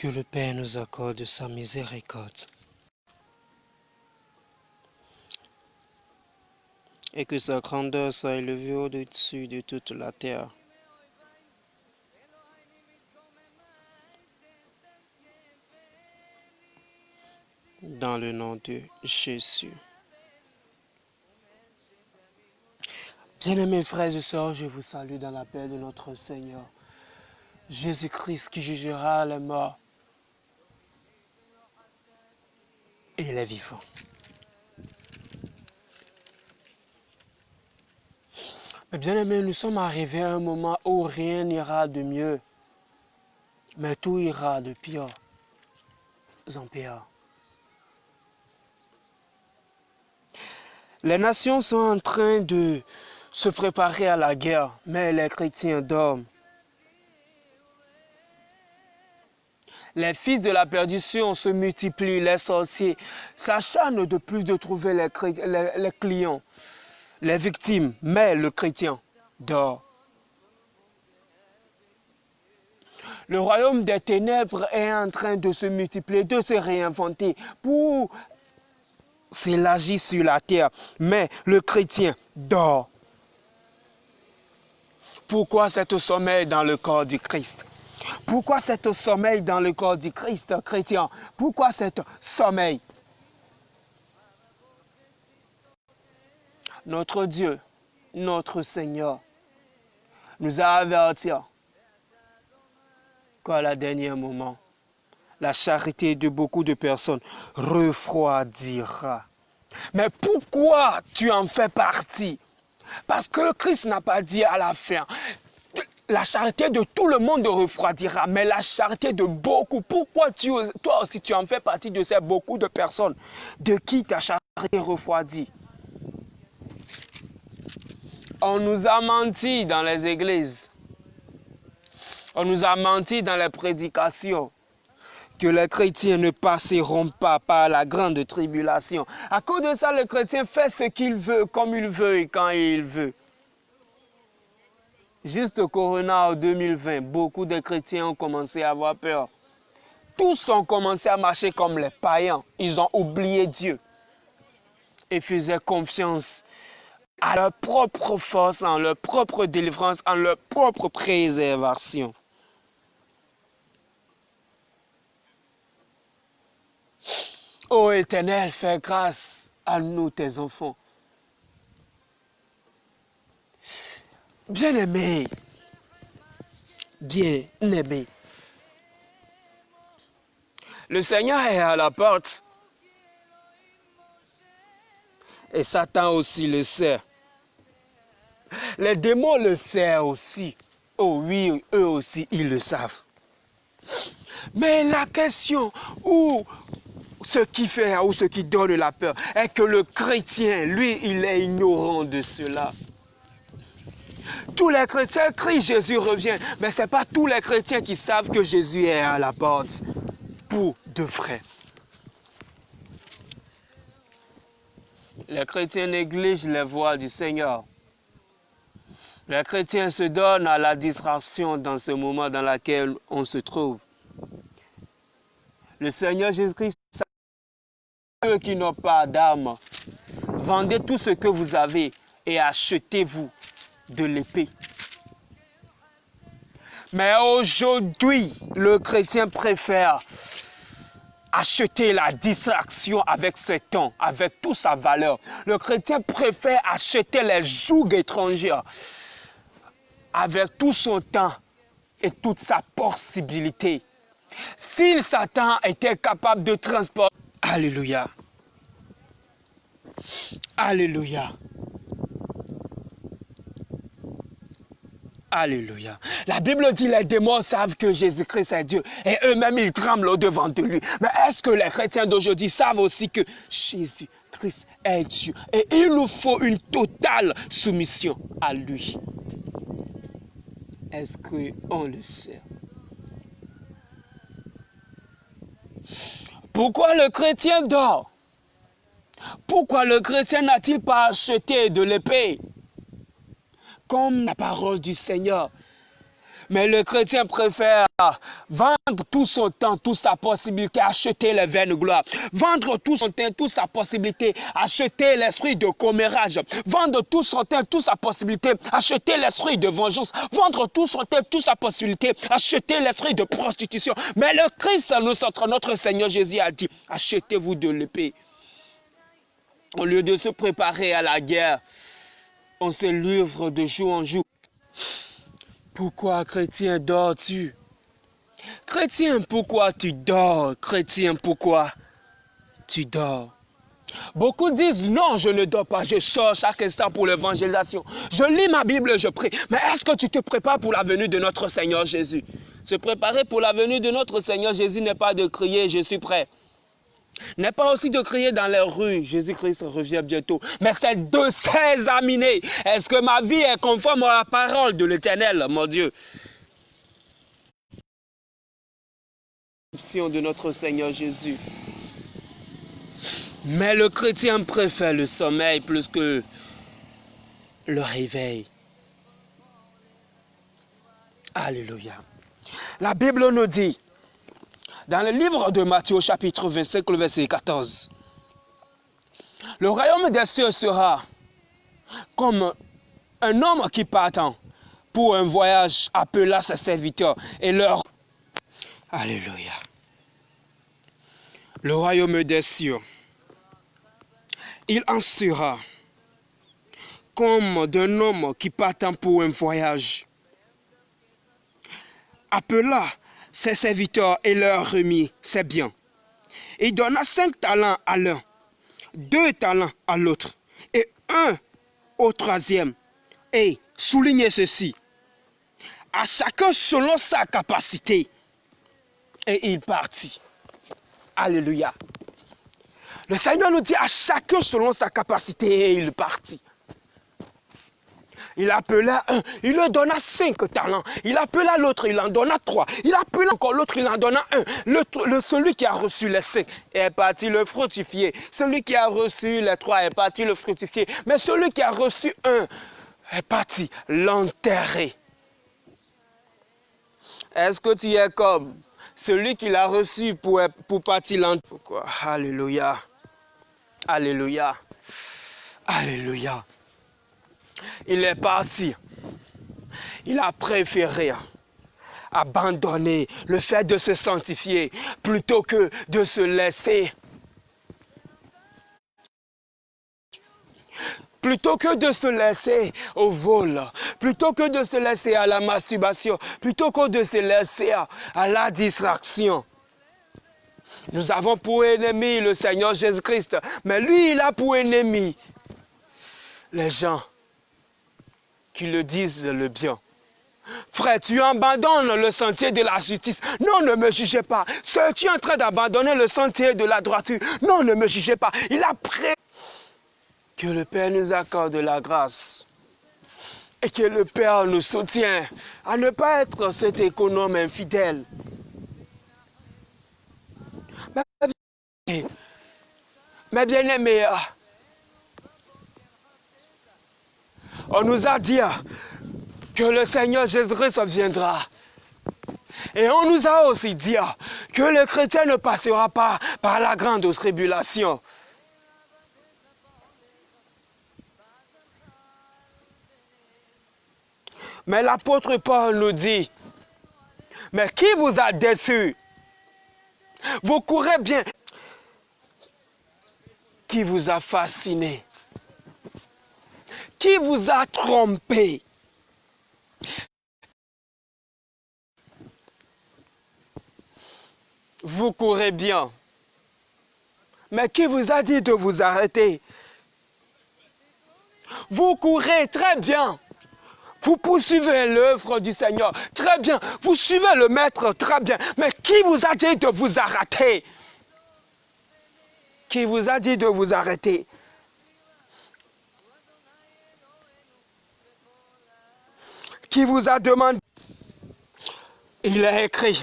Que le Père nous accorde sa miséricorde et que sa grandeur soit élevée au-dessus de toute la terre. Dans le nom de Jésus. Bien-aimés frères et sœurs, je vous salue dans la paix de notre Seigneur Jésus-Christ qui jugera les morts et les vivants. Mais bien-aimés, nous sommes arrivés à un moment où rien n'ira de mieux, mais tout ira de pire en pire. Les nations sont en train de se préparer à la guerre, mais les chrétiens dorment. Les fils de la perdition se multiplient, les sorciers s'acharnent de plus de trouver les clients, les victimes, mais le chrétien dort. Le royaume des ténèbres est en train de se multiplier, de se réinventer pour s'élargir sur la terre, mais le chrétien dort. Pourquoi cet sommeil dans le corps du Christ? Pourquoi cet sommeil dans le corps du Christ chrétien? Pourquoi cet sommeil? Notre Dieu, notre Seigneur, nous a avertis qu'à la dernier moment, la charité de beaucoup de personnes refroidira. Mais pourquoi tu en fais partie? Parce que Christ n'a pas dit à la fin, la charité de tout le monde refroidira, mais la charité de beaucoup. Pourquoi toi aussi tu en fais partie de ces beaucoup de personnes de qui ta charité refroidit? On nous a menti dans les églises. On nous a menti dans les prédications. Que les chrétiens ne passeront pas par la grande tribulation. À cause de ça, le chrétien fait ce qu'il veut, comme il veut et quand il veut. Juste au Corona en 2020, beaucoup de chrétiens ont commencé à avoir peur. Tous ont commencé à marcher comme les païens. Ils ont oublié Dieu et faisaient confiance à leur propre force, en leur propre délivrance, en leur propre préservation. Ô Éternel, fais grâce à nous, tes enfants. Bien-aimés, bien-aimés, le Seigneur est à la porte et Satan aussi le sait. Les démons le savent aussi. Oh oui, eux aussi, ils le savent. Mais la question ou ce qui fait ou ce qui donne la peur est que le chrétien, lui, il est ignorant de cela. Tous les chrétiens crient Jésus revient, mais ce n'est pas tous les chrétiens qui savent que Jésus est à la porte pour de vrai. Les chrétiens négligent les voies du Seigneur. Les chrétiens se donnent à la distraction dans ce moment dans lequel on se trouve. Le Seigneur Jésus-Christ, ceux qui n'ont pas d'âme, vendez tout ce que vous avez et achetez-vous de l'épée. Mais aujourd'hui, le chrétien préfère acheter la distraction avec ses temps, avec toute sa valeur. Le chrétien préfère acheter les jougs étrangers avec tout son temps et toute sa possibilité. Si Satan était capable de transporter... Alléluia. Alléluia. Alléluia. La Bible dit les démons savent que Jésus-Christ est Dieu et eux-mêmes ils tremblent au-devant de lui. Mais est-ce que les chrétiens d'aujourd'hui savent aussi que Jésus-Christ est Dieu et il nous faut une totale soumission à lui? Est-ce qu'on le sait? Pourquoi le chrétien dort? Pourquoi le chrétien n'a-t-il pas acheté de l'épée? Comme la parole du Seigneur. Mais le chrétien préfère vendre tout son temps, toute sa possibilité, acheter les vaines gloires. Vendre tout son temps, toute sa possibilité, acheter l'esprit de commérage. Vendre tout son temps, toute sa possibilité, acheter l'esprit de vengeance. Vendre tout son temps, toute sa possibilité, acheter l'esprit de prostitution. Mais le Christ, notre Seigneur Jésus a dit, achetez-vous de l'épée. Au lieu de se préparer à la guerre, on se livre de jour en jour. Pourquoi, chrétien, dors-tu? Chrétien, pourquoi tu dors? Chrétien, pourquoi tu dors? Beaucoup disent, non, je ne dors pas, je sors chaque instant pour l'évangélisation. Je lis ma Bible, je prie. Mais est-ce que tu te prépares pour la venue de notre Seigneur Jésus? Se préparer pour la venue de notre Seigneur Jésus n'est pas de crier, je suis prêt. N'est pas aussi de crier dans les rues, Jésus-Christ revient bientôt. Mais c'est de s'examiner. Est-ce que ma vie est conforme à la parole de l'Éternel, mon Dieu? De notre Seigneur Jésus. Mais le chrétien préfère le sommeil plus que le réveil. Alléluia. La Bible nous dit, dans le livre de Matthieu, chapitre 25, le verset 14, le royaume des cieux sera comme un homme qui partant pour un voyage appela ses serviteurs et leur... Alléluia. Le royaume des cieux, il en sera comme d'un homme qui partant pour un voyage appela ses serviteurs et leur remit ses biens. Il donna 5 talents à l'un, 2 talents à l'autre, et 1 au troisième. Et soulignez ceci, à chacun selon sa capacité. Et il partit. Alléluia. Le Seigneur nous dit à chacun selon sa capacité et il partit. Il appela un, il lui donna 5 talents. Il appela l'autre, il en donna 3. Il appela encore l'autre, il en donna 1. Celui qui a reçu les 5 est parti le fructifier. Celui qui a reçu les 3 est parti le fructifier. Mais celui qui a reçu 1 est parti l'enterrer. Est-ce que tu es comme celui qui l'a reçu pour partir l'enterrer? Pourquoi? Alléluia. Alléluia. Alléluia. Il est parti. Il a préféré abandonner le fait de se sanctifier plutôt que de se laisser. Plutôt que de se laisser au vol, plutôt que de se laisser à la masturbation, plutôt que de se laisser à la distraction. Nous avons pour ennemi le Seigneur Jésus-Christ, mais lui, il a pour ennemi les gens qui le disent le bien. Frère, tu abandonnes le sentier de la justice. Non, ne me jugez pas. Tu es en train d'abandonner le sentier de la droiture. Non, ne me jugez pas. Il a prêt. Que le Père nous accorde la grâce. Et que le Père nous soutienne à ne pas être cet économe infidèle. Mais bien aimé, on nous a dit que le Seigneur Jésus-Christ viendra. Et on nous a aussi dit que le chrétien ne passera pas par la grande tribulation. Mais l'apôtre Paul nous dit, mais qui vous a déçu? Vous courez bien. Qui vous a fasciné? Qui vous a trompé? Vous courez bien. Mais qui vous a dit de vous arrêter? Vous courez très bien. Vous poursuivez l'œuvre du Seigneur. Très bien. Vous suivez le Maître. Très bien. Mais qui vous a dit de vous arrêter? Qui vous a dit de vous arrêter? Qui vous a demandé? Il est écrit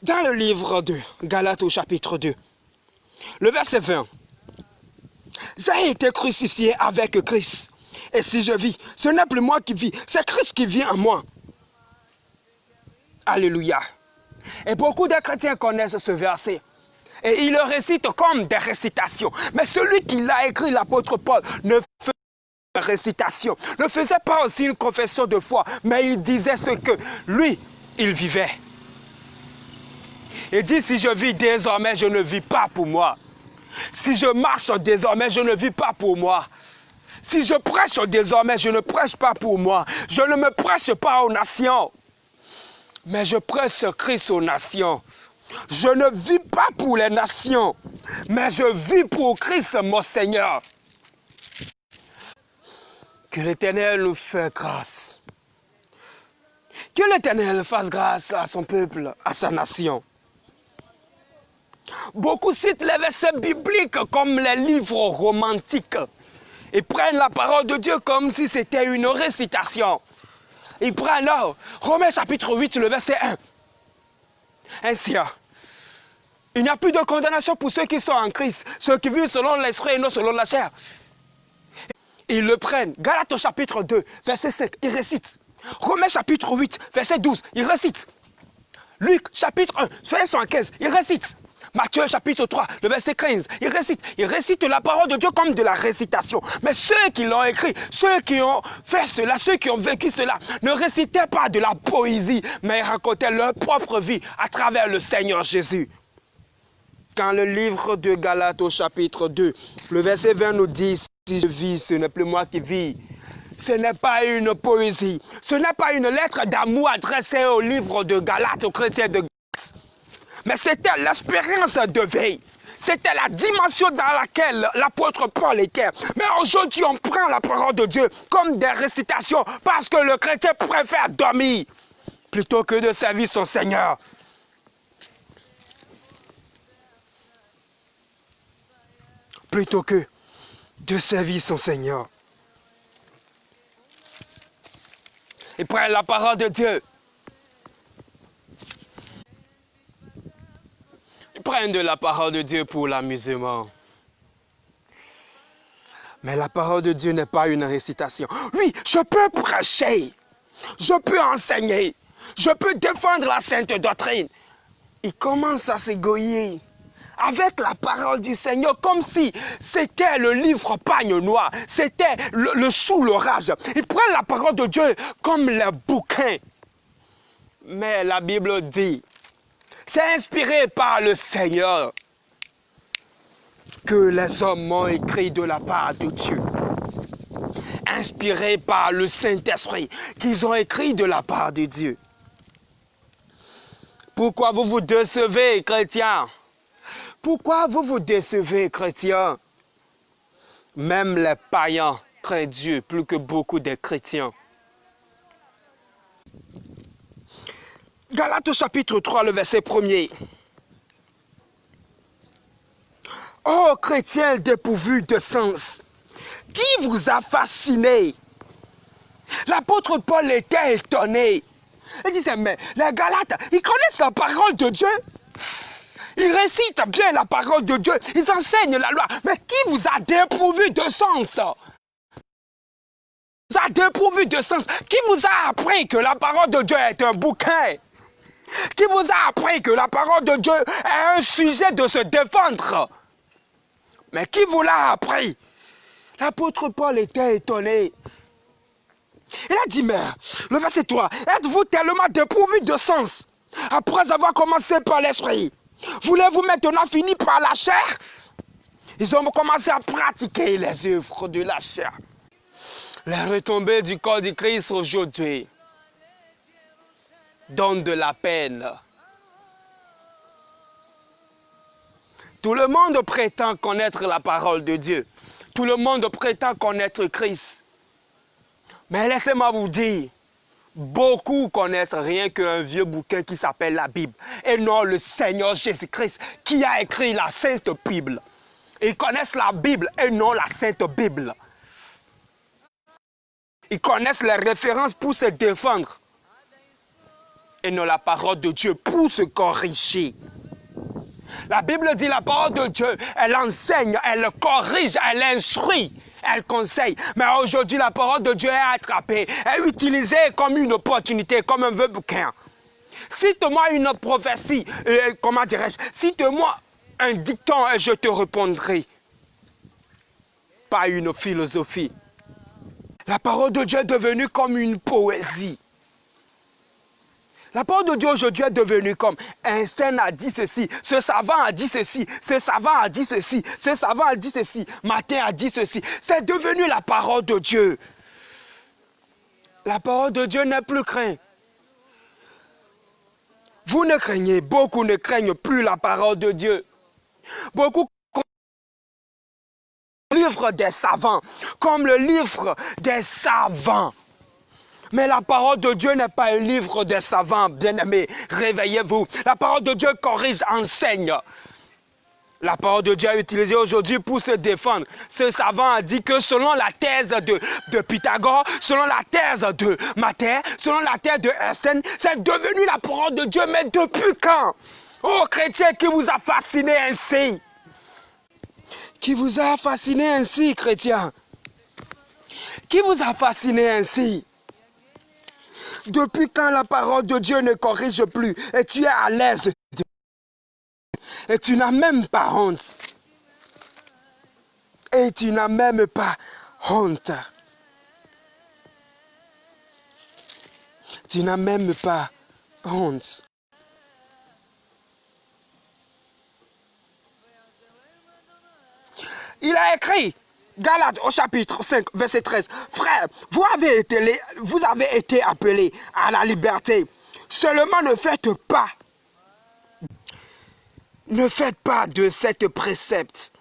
dans le livre de Galates au chapitre 2, le verset 20. J'ai été crucifié avec Christ. Et si je vis, ce n'est plus moi qui vis, c'est Christ qui vit en moi. Alléluia. Et beaucoup de chrétiens connaissent ce verset. Et ils le récitent comme des récitations. Mais celui qui l'a écrit, l'apôtre Paul, ne faisait pas de récitation, ne faisait pas aussi une confession de foi, mais il disait ce que lui, il vivait. Il dit, si je vis désormais, je ne vis pas pour moi. Si je marche désormais, je ne vis pas pour moi. Si je prêche désormais, je ne prêche pas pour moi. Je ne me prêche pas aux nations, mais je prêche Christ aux nations. Je ne vis pas pour les nations, mais je vis pour Christ, mon Seigneur. Que l'Éternel nous fasse grâce. Que l'Éternel fasse grâce à son peuple, à sa nation. Beaucoup citent les versets bibliques comme les livres romantiques. Ils prennent la parole de Dieu comme si c'était une récitation. Ils prennent là, Romains chapitre 8, le verset 1. Ainsi, il n'y a plus de condamnation pour ceux qui sont en Christ, ceux qui vivent selon l'esprit et non selon la chair. Ils le prennent. Galates au chapitre 2, verset 5, ils récitent. Romains chapitre 8, verset 12, ils récitent. Luc chapitre 1, verset 75, ils récitent. Matthieu chapitre 3, le verset 15, ils récitent la parole de Dieu comme de la récitation. Mais ceux qui l'ont écrit, ceux qui ont fait cela, ceux qui ont vécu cela, ne récitaient pas de la poésie, mais racontaient leur propre vie à travers le Seigneur Jésus. Quand le livre de Galates au chapitre 2, le verset 20 nous dit, si je vis, ce n'est plus moi qui vis. Ce n'est pas une poésie, ce n'est pas une lettre d'amour adressée au livre de Galates, aux chrétiens de Galates. Mais c'était l'expérience de vie. C'était la dimension dans laquelle l'apôtre Paul était. Mais aujourd'hui, on prend la parole de Dieu comme des récitations parce que le chrétien préfère dormir plutôt que de servir son Seigneur. Plutôt que de servir son Seigneur. Ils prennent la parole de Dieu. Ils prennent de la parole de Dieu pour l'amusement. Mais la parole de Dieu n'est pas une récitation. Oui, je peux prêcher, je peux enseigner, je peux défendre la sainte doctrine. Il commence à s'égoyer avec la parole du Seigneur comme si c'était le livre pagne noir, c'était le sous l'orage. Ils prennent la parole de Dieu comme le bouquin. Mais la Bible dit, c'est inspiré par le Seigneur que les hommes ont écrit de la part de Dieu. Inspiré par le Saint-Esprit qu'ils ont écrit de la part de Dieu. Pourquoi vous vous décevez, chrétiens? Pourquoi vous vous décevez, chrétiens? Même les païens craignent Dieu plus que beaucoup de chrétiens. Galates chapitre 3, le verset 1er. Ô chrétiens dépourvus de sens, qui vous a fasciné? L'apôtre Paul était étonné. Il disait, mais les Galates, ils connaissent la parole de Dieu. Ils récitent bien la parole de Dieu. Ils enseignent la loi. Mais qui vous a dépourvu de sens? Vous a dépourvu de sens. Qui vous a appris que la parole de Dieu est un bouquin? Qui vous a appris que la parole de Dieu est un sujet de se défendre? Mais qui vous l'a appris? L'apôtre Paul était étonné. Il a dit, mais, le verset 3, êtes-vous tellement dépourvu de sens après avoir commencé par l'esprit? Voulez-vous maintenant finir par la chair? Ils ont commencé à pratiquer les œuvres de la chair. Les retombées du corps du Christ aujourd'hui donnent de la peine. Tout le monde prétend connaître la parole de Dieu. Tout le monde prétend connaître Christ. Mais laissez-moi vous dire, beaucoup connaissent rien qu'un vieux bouquin qui s'appelle la Bible. Et non le Seigneur Jésus-Christ qui a écrit la Sainte Bible. Ils connaissent la Bible et non la Sainte Bible. Ils connaissent les références pour se défendre. Et non la parole de Dieu pour se corriger. La Bible dit la parole de Dieu, elle enseigne, elle corrige, elle instruit, elle conseille. Mais aujourd'hui, la parole de Dieu est attrapée, est utilisée comme une opportunité, comme un vieux bouquin. Cite-moi une prophétie, comment dirais-je? Cite-moi un dicton et je te répondrai. Pas une philosophie. La parole de Dieu est devenue comme une poésie. La parole de Dieu aujourd'hui est devenue comme Einstein a dit ceci, ce savant a dit ceci, ce savant a dit ceci, ce savant a dit ceci, Martin a dit ceci. C'est devenu la parole de Dieu. La parole de Dieu n'est plus crainte. Vous ne craignez, beaucoup ne craignent plus la parole de Dieu. Beaucoup comme le livre des savants, comme le livre des savants. Mais la parole de Dieu n'est pas un livre des savants, bien-aimés. Réveillez-vous. La parole de Dieu corrige, enseigne. La parole de Dieu est utilisée aujourd'hui pour se défendre. Ce savant a dit que selon la thèse de Pythagore, selon la thèse de Martin, selon la thèse de Einstein, c'est devenu la parole de Dieu. Mais depuis quand? Oh chrétien, qui vous a fasciné ainsi? Qui vous a fasciné ainsi, chrétien? Qui vous a fasciné ainsi? Depuis quand la parole de Dieu ne corrige plus et tu es à l'aise et tu n'as même pas honte. Et tu n'as même pas honte. Tu n'as même pas honte. Il a écrit, Galates au chapitre 5, verset 13. Frères, vous avez été appelés à la liberté. Seulement ne faites pas de cette précepte.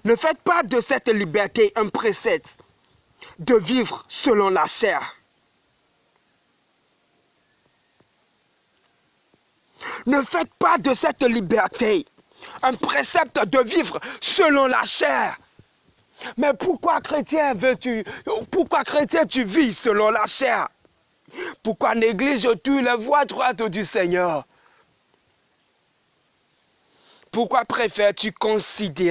Ne faites pas de cette liberté un précepte de vivre selon la chair. Ne faites pas de cette liberté un précepte de vivre selon la chair. Mais pourquoi chrétien tu vis selon la chair? Pourquoi négliges-tu la voie droite du Seigneur? Pourquoi préfères-tu considérer